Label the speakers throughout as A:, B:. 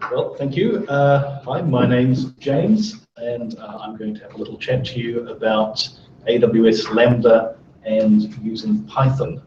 A: Well, thank you. Hi, my name's James, and I'm going to have a little chat to you about AWS Lambda and using Python,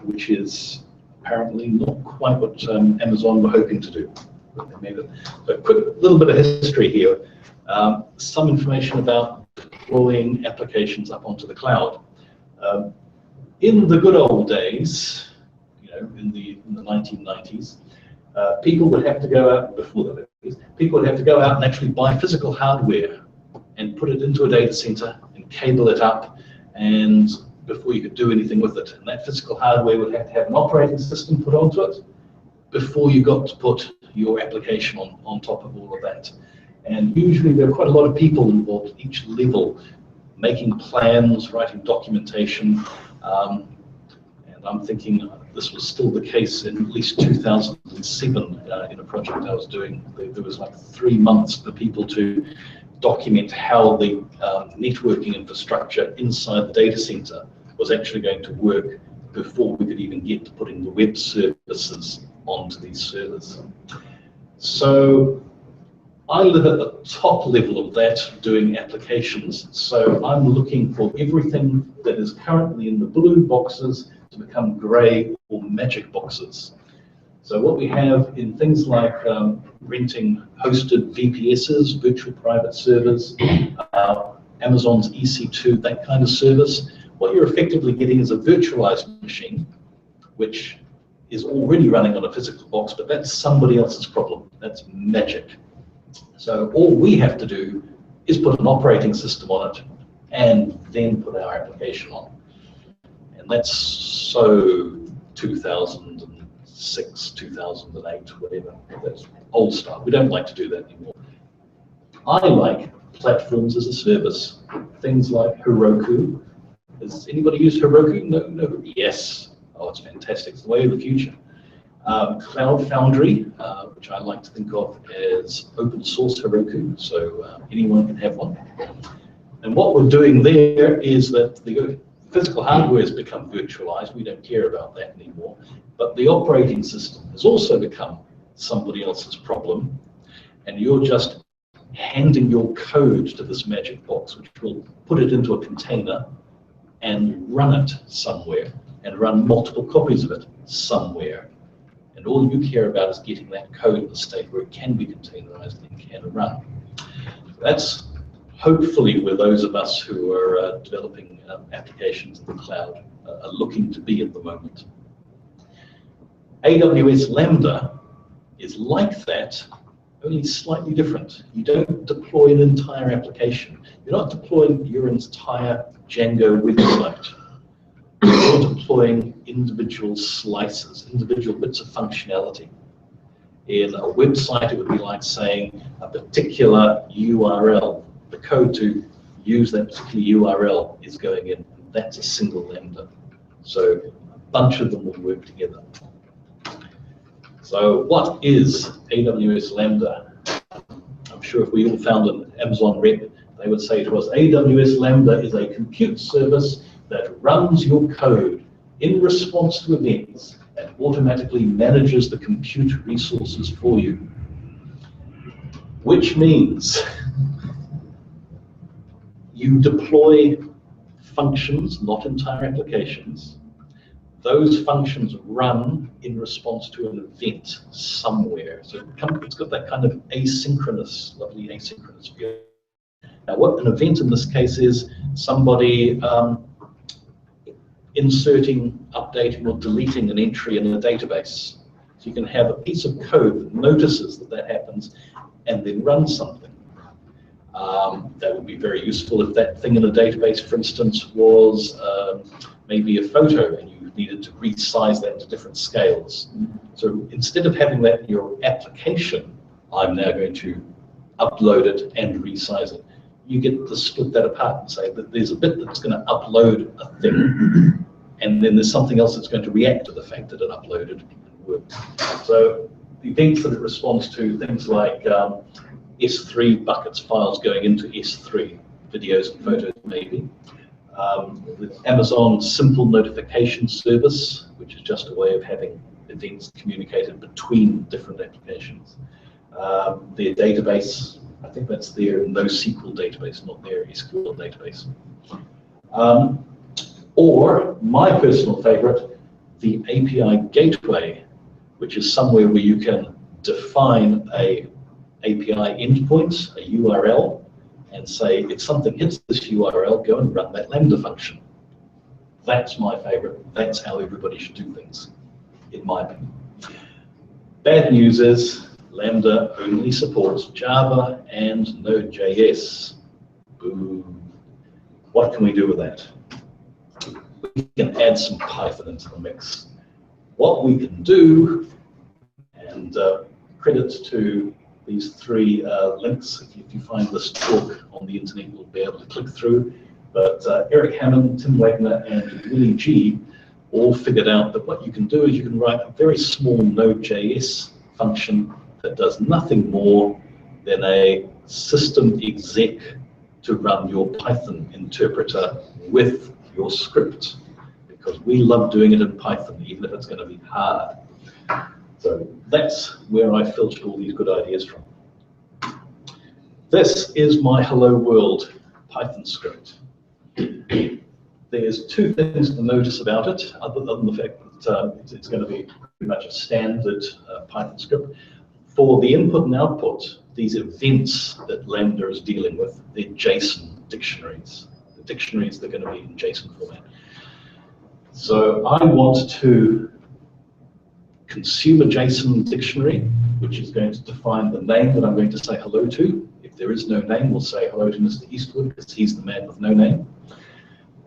A: which is apparently not quite what Amazon were hoping to do. So a quick little bit of history here. Some information about deploying applications up onto the cloud. In the good old days, in the 1990s, people would have to go out, people would have to go out and actually buy physical hardware and put it into a data center and cable it up, and before you could do anything with it. And that physical hardware would have to have an operating system put onto it before you got to put your application on top of all of that. And usually there are quite a lot of people involved at each level, making plans, writing documentation, and I'm thinking this was still the case in at least 2007 in a project I was doing. There was like 3 months for people to document how the networking infrastructure inside the data center was actually going to work before we could even get to putting the web services onto these servers. So I live at the top level of that, doing applications. So I'm looking for everything that is currently in the blue boxes to become grey or magic boxes. So what we have in things like renting hosted VPSs, virtual private servers, Amazon's EC2, that kind of service, what you're effectively getting is a virtualized machine, which is already running on a physical box, but that's somebody else's problem. That's magic. So all we have to do is put an operating system on it and then put our application on. And that's so 2006, 2008, whatever. That's old stuff. We don't like to do that anymore. I like platforms as a service. Things like Heroku. Has anybody used Heroku? No. Yes. Oh, it's fantastic. It's the way of the future. Cloud Foundry, which I like to think of as open source Heroku, so anyone can have one. And what we're doing there is that the physical hardware has become virtualized. We don't care about that anymore. But the operating system has also become somebody else's problem. And you're just handing your code to this magic box, which will put it into a container and run it somewhere, and run multiple copies of it somewhere. And all you care about is getting that code in a state where it can be containerized and can run. That's hopefully where those of us who are developing applications in the cloud are looking to be at the moment. AWS Lambda is like that, only slightly different. You don't deploy an entire application. You're not deploying your entire Django website. You're deploying individual slices, individual bits of functionality. In a website, it would be like saying a particular URL. The code to use that particular URL is going in. That's a single Lambda. So a bunch of them will work together. So what is AWS Lambda? I'm sure if we all found an Amazon rep, they would say to us, AWS Lambda is a compute service that runs your code in response to events and automatically manages the compute resources for you. Which means you deploy functions, not entire applications. Those functions run in response to an event somewhere. So it's got that kind of asynchronous, lovely asynchronous view. Now what an event in this case is somebody inserting, updating, or deleting an entry in a database. So you can have a piece of code that notices that that happens and then runs something. That would be very useful if that thing in a database, for instance, was maybe a photo and you needed to resize that to different scales. So instead of having that in your application, I'm now going to upload it and resize it. You get to split that apart and say that there's a bit that's going to upload a thing, and then there's something else that's going to react to the fact that it uploaded and worked. So the events that it responds to, things like S3 buckets files going into S3, videos and photos maybe. The Amazon simple notification service, which is just a way of having events communicated between different applications. their database. I think that's their NoSQL database, not their SQL database. Or my personal favorite, the API gateway, which is somewhere where you can define a API endpoint, a URL, and say if something hits this URL, go and run that Lambda function. That's my favorite. That's how everybody should do things, in my opinion. Bad news is Lambda only supports Java and Node.js. Boom. What can we do with that? We can add some Python into the mix. What we can do, and credit to these three links, if you find this talk on the internet, you'll be able to click through. But Eric Hammond, Tim Wagner, and Willie G all figured out that what you can do is you can write a very small Node.js function that does nothing more than a system exec to run your Python interpreter with your script, because we love doing it in Python, even if it's going to be hard. So that's where I filtered all these good ideas from. This is my hello world Python script. There's two things to notice about it, other than the fact that it's going to be pretty much a standard Python script. For the input and output, these events that Lambda is dealing with, they're JSON dictionaries. The dictionaries, they're going to be in JSON format. So I want to consume a JSON dictionary, which is going to define the name that I'm going to say hello to. If there is no name, we'll say hello to Mr. Eastwood, because he's the man with no name.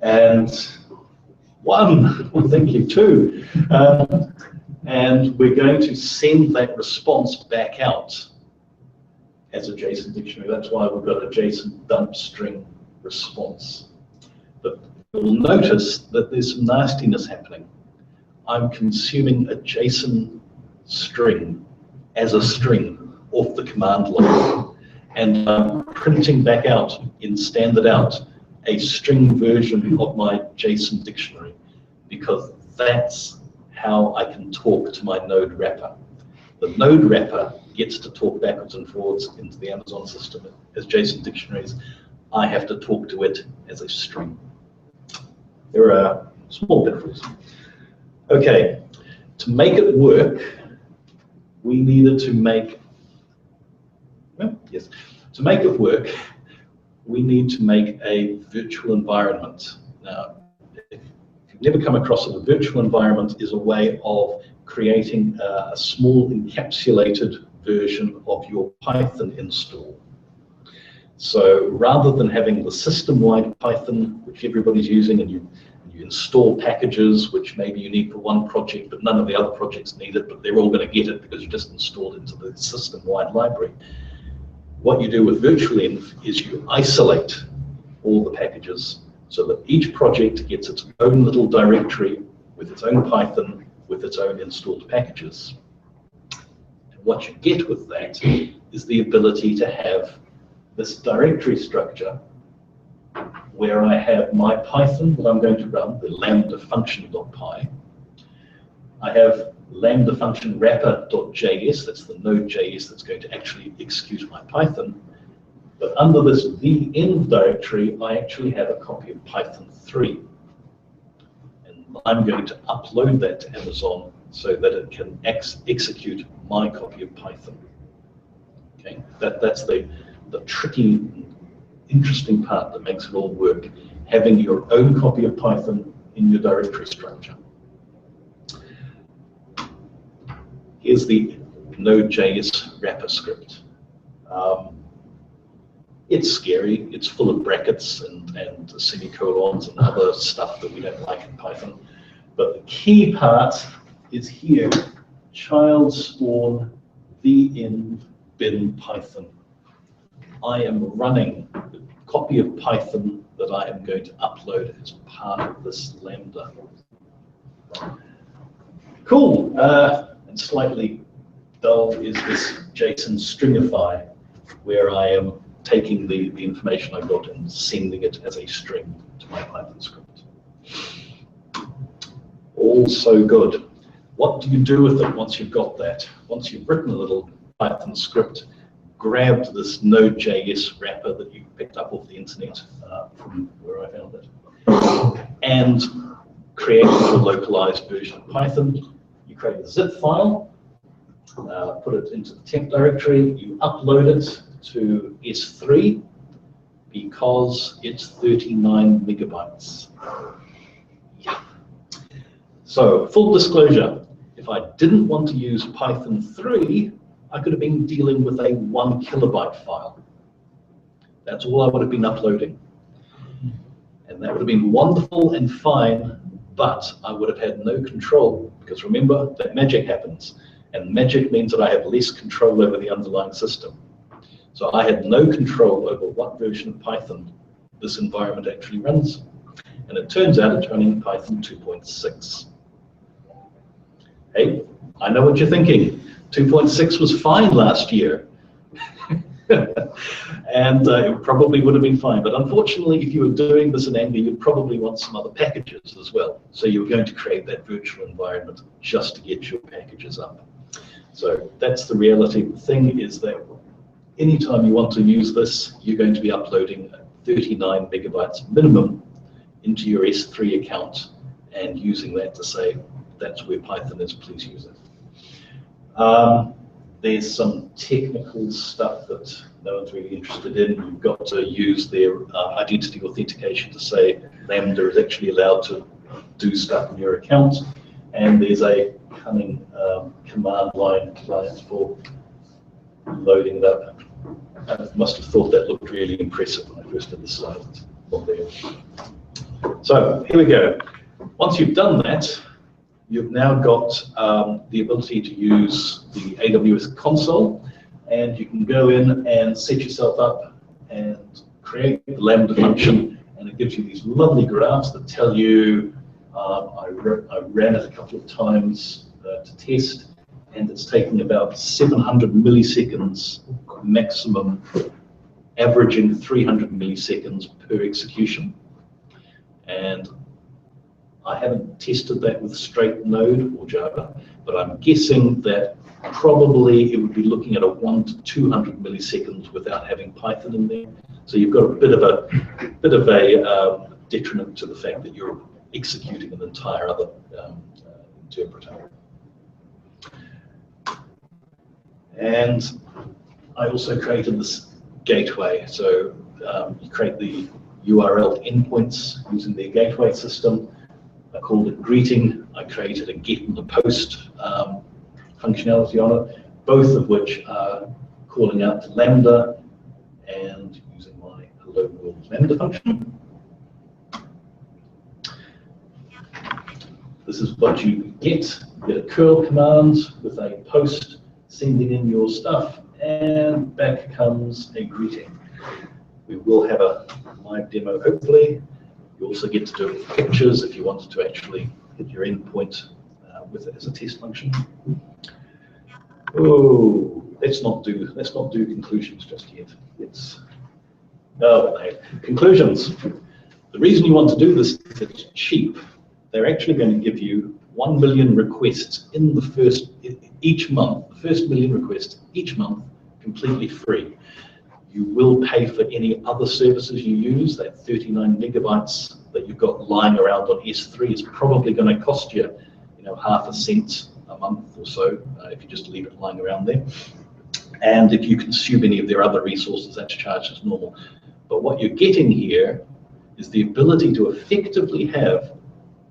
A: And one, well, thank you, two. And we're going to send that response back out as a JSON dictionary. That's why we've got a JSON dump string response. But you'll notice that there's some nastiness happening. I'm consuming a JSON string as a string off the command line, and I'm printing back out in standard out a string version of my JSON dictionary, because that's how I can talk to my node wrapper. The node wrapper gets to talk backwards and forwards into the Amazon system as JSON dictionaries. I have to talk to it as a string. There are small pitfalls. Okay, to make it work, we needed to make, well, yes, to make it work, we need to make a virtual environment. Now, if you've never come across it, a virtual environment is a way of creating a small encapsulated version of your Python install. So rather than having the system-wide Python, which everybody's using, and you install packages which may be unique for one project, but none of the other projects need it, but they're all going to get it because you just installed it into the system-wide library. What you do with virtualenv is you isolate all the packages so that each project gets its own little directory with its own Python, with its own installed packages. And what you get with that is the ability to have this directory structure where I have my Python that I'm going to run, the lambda function.py. I have lambda function wrapper.js, that's the Node.js that's going to actually execute my Python. But under this venv directory, I actually have a copy of Python 3. And I'm going to upload that to Amazon so that it can execute my copy of Python. Okay, that's the tricky, interesting part that makes it all work, having your own copy of Python in your directory structure. Here's the Node.js wrapper script. It's scary, it's full of brackets and semicolons and other stuff that we don't like in Python. But the key part is here, child spawn venv bin Python. I am running the copy of Python that I am going to upload as part of this Lambda. Cool. And slightly dull is this JSON stringify, where I am taking the information I got and sending it as a string to my Python script. All so good. What do you do with it once you've got that? Once you've written a little Python script, grabbed this Node.js wrapper that you picked up off the internet from where I found it, and created a localized version of Python. You create a zip file, put it into the temp directory, you upload it to S3 because it's 39 megabytes. Yeah. So, full disclosure, if I didn't want to use Python 3, I could have been dealing with a 1 kilobyte file. That's all I would have been uploading. And that would have been wonderful and fine, but I would have had no control, because remember that magic happens. And magic means that I have less control over the underlying system. So I had no control over what version of Python this environment actually runs. And it turns out it's running Python 2.6. Hey, I know what you're thinking. 2.6 was fine last year. And it probably would have been fine. But unfortunately, if you were doing this in Anger, you'd probably want some other packages as well. So you were going to create that virtual environment just to get your packages up. So that's the reality. The thing is that anytime you want to use this, you're going to be uploading 39 megabytes minimum into your S3 account and using that to say, that's where Python is, please use it. There's some technical stuff that no one's really interested in. You've got to use their identity authentication to say Lambda is actually allowed to do stuff in your account. And there's a cunning command line client for loading it up. I must have thought that looked really impressive when I first did the slide. So here we go. Once you've done that, you've now got the ability to use the AWS console, and you can go in and set yourself up and create the Lambda function, and it gives you these lovely graphs that tell you, I ran it a couple of times to test, and it's taking about 700 milliseconds maximum, averaging 300 milliseconds per execution. And I haven't tested that with straight Node or Java, but I'm guessing that probably it would be looking at a 1 to 200 milliseconds without having Python in there. So you've got a bit of a detriment to the fact that you're executing an entire other interpreter. And I also created this gateway. So you create the URL endpoints using their gateway system. I called it greeting. I created a get and a post functionality on it, both of which are calling out to Lambda and using my hello world Lambda function. This is what you get. You get a curl command with a post sending in your stuff, and back comes a greeting. We will have a live demo hopefully. You also get to do it with pictures if you wanted to actually hit your endpoint with it as a test function. Oh, let's not do conclusions just yet. Conclusions. The reason you want to do this is it's cheap. They're actually going to give you 1 million requests in each month. The first million requests each month, completely free. You will pay for any other services you use. That 39 megabytes that you've got lying around on S3 is probably going to cost you, half a cent a month or so if you just leave it lying around there. And if you consume any of their other resources, that's charged as normal. But what you're getting here is the ability to effectively have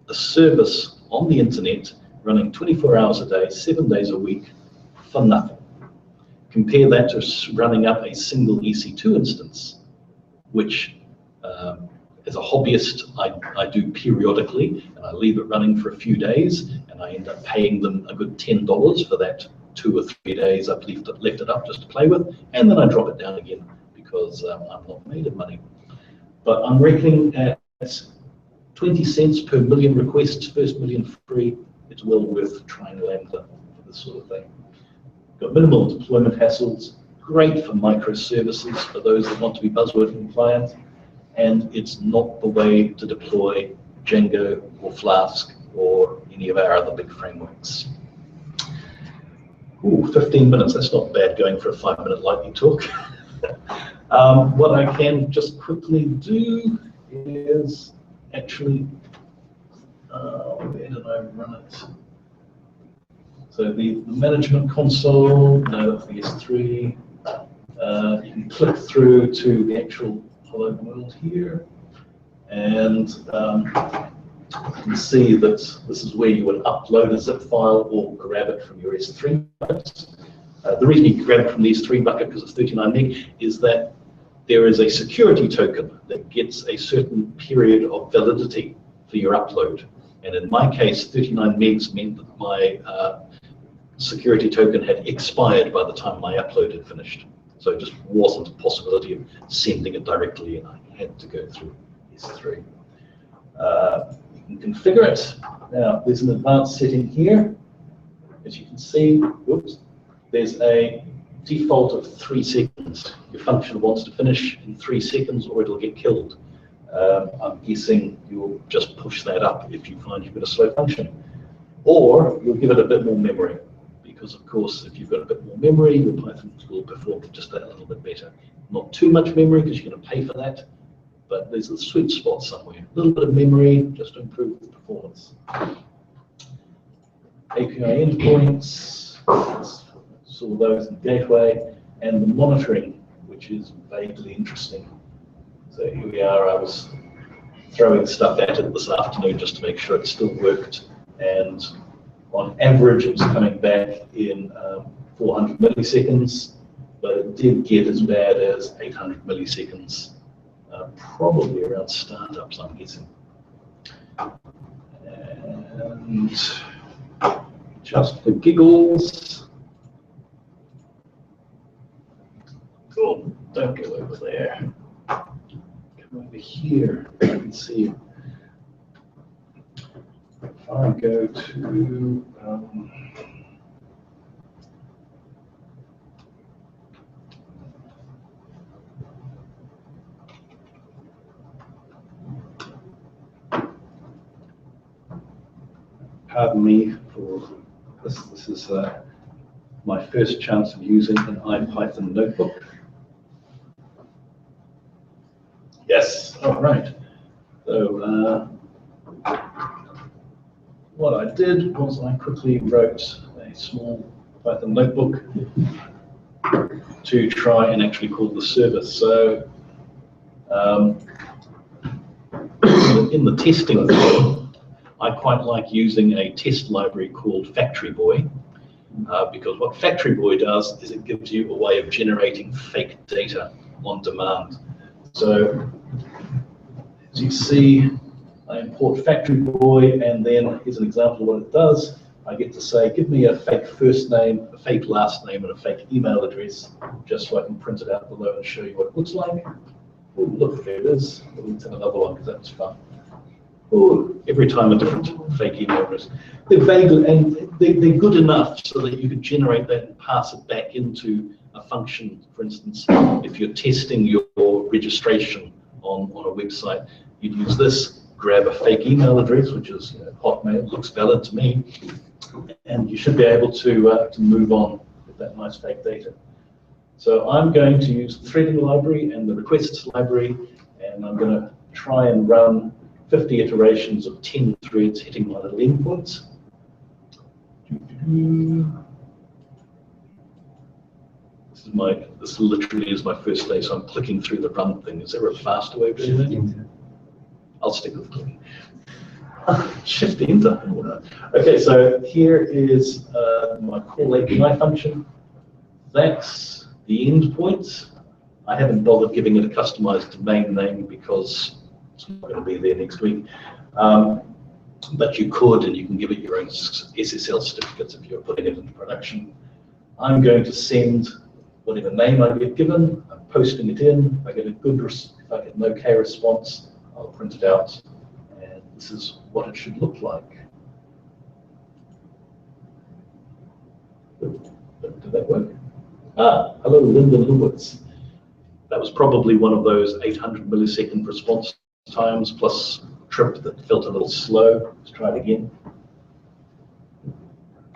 A: a service on the internet running 24 hours a day, 7 days a week for nothing. Compare that to running up a single EC2 instance, which as a hobbyist I do periodically, and I leave it running for a few days, and I end up paying them a good $10 for that 2 or 3 days I've left it up just to play with, and then I drop it down again because I'm not made of money. But I'm reckoning at 20 cents per million requests, first million free. It's well worth trying Lambda for this sort of thing. Got minimal deployment hassles, great for microservices for those that want to be buzzword compliant, and it's not the way to deploy Django or Flask or any of our other big frameworks. Ooh, 15 minutes, that's not bad going for a 5-minute lightning talk. What I can just quickly do is actually, where did I run it? So the management console, no, that's the S3. You can click through to the actual Hello World here, and you can see that this is where you would upload a zip file or grab it from your S3 bucket. The reason you can grab it from the S3 bucket, because it's 39 meg, is that there is a security token that gets a certain period of validity for your upload. And in my case, 39 megs meant that my security token had expired by the time my upload had finished. So it just wasn't a possibility of sending it directly, and I had to go through S3. You can configure it. Now, there's an advanced setting here. As you can see, whoops, there's a default of 3 seconds. Your function wants to finish in 3 seconds or it'll get killed. I'm guessing you'll just push that up if you find you've got a slow function. Or you'll give it a bit more memory, because of course if you've got a bit more memory, your Python will perform just that little bit better. Not too much memory because you're going to pay for that, but there's a sweet spot somewhere. A little bit of memory just to improve the performance. API endpoints, saw those in the gateway, and the monitoring, which is vaguely interesting. So here we are. I was throwing stuff at it this afternoon just to make sure it still worked, and on average it was coming back in 400 milliseconds, but it did get as bad as 800 milliseconds, probably around startups, I'm guessing. And just for giggles, oh, don't go over there. Come over here. You can see. If I go to pardon me for this. This is my first chance of using an IPython notebook. Yes, all right. So what I did was I quickly wrote a small Python notebook to try and actually call the service. So in the testing world, I quite like using a test library called Factory Boy, because what Factory Boy does is it gives you a way of generating fake data on demand. So as you see, I import Factory Boy, and then here's an example of what it does. I get to say, give me a fake first name, a fake last name, and a fake email address, just so I can print it out below and show you what it looks like. Oh, look, there it is. Let's have another one, because that's fun. Oh, every time a different fake email address. They're vague, and they're good enough so that you could generate that and pass it back into a function. For instance, if you're testing your registration on a website, you'd use this, grab a fake email address, which is Hotmail, looks valid to me, and you should be able to move on with that nice fake data. So I'm going to use the threading library and the requests library, and I'm going to try and run 50 iterations of 10 threads hitting my little endpoints. This literally is my first day, so I'm clicking through the run thing. Is there a faster way of doing that? I'll stick with clicking. Shift enter. Okay, so here is my call API function. That's the endpoint. I haven't bothered giving it a customized domain name because it's not going to be there next week. But you could, and you can give it your own SSL certificates if you're putting it into production. I'm going to send whatever name I get given. I'm posting it in. If I get an OK response, I'll print it out. And this is what it should look like. Did that work? Ah, hello, Linda Lewitz. That was probably one of those 800 millisecond response times plus trip that felt a little slow. Let's try it again.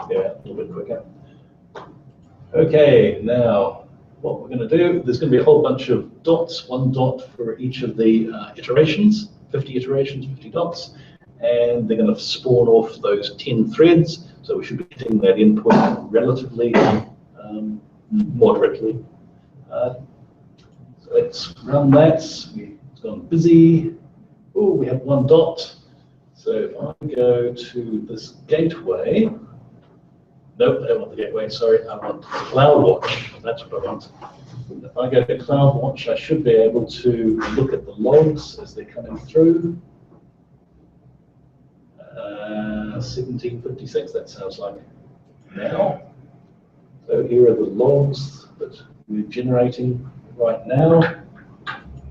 A: Yeah, a little bit quicker. Okay, now what we're going to do, there's going to be a whole bunch of dots, 1 dot for each of the iterations, 50 iterations, 50 dots, and they're going to spawn off those 10 threads, so we should be hitting that endpoint relatively moderately. So let's run that. It's gone busy. Oh, we have 1 dot. So if I go to this gateway, nope, I don't want the gateway, sorry, I want CloudWatch. That's what I want. If I go to CloudWatch, I should be able to look at the logs as they're coming through. 1756, that sounds like now. So here are the logs that we're generating right now.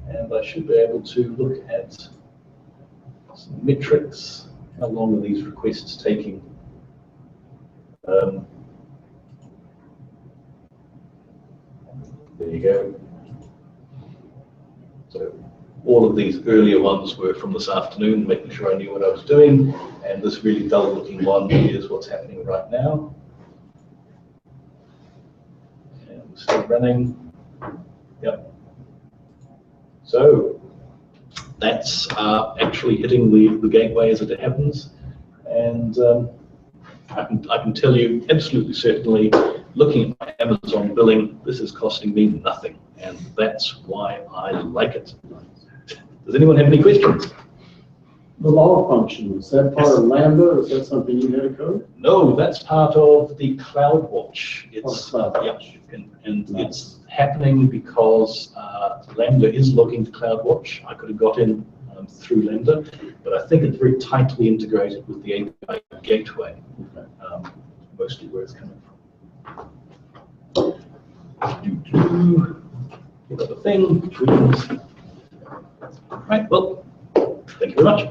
A: And I should be able to look at some metrics. How long are these requests taking? There you go. So all of these earlier ones were from this afternoon, making sure I knew what I was doing. And this really dull looking one is what's happening right now. And we're still running. Yep. So that's actually hitting the gateway as it happens. And I can tell you absolutely certainly, looking at my Amazon billing, this is costing me nothing. And that's why I like it. Does anyone have any questions?
B: The log function, is that part of Lambda, or is that something you had to code?
A: No, that's part of the CloudWatch. It's
B: CloudWatch.
A: and it's happening because Lambda is logging to CloudWatch. I could have got in through Lambda, but I think it's very tightly integrated with the API gateway, mostly where it's coming from. Give up a thing, twins. Right, well, thank you very much.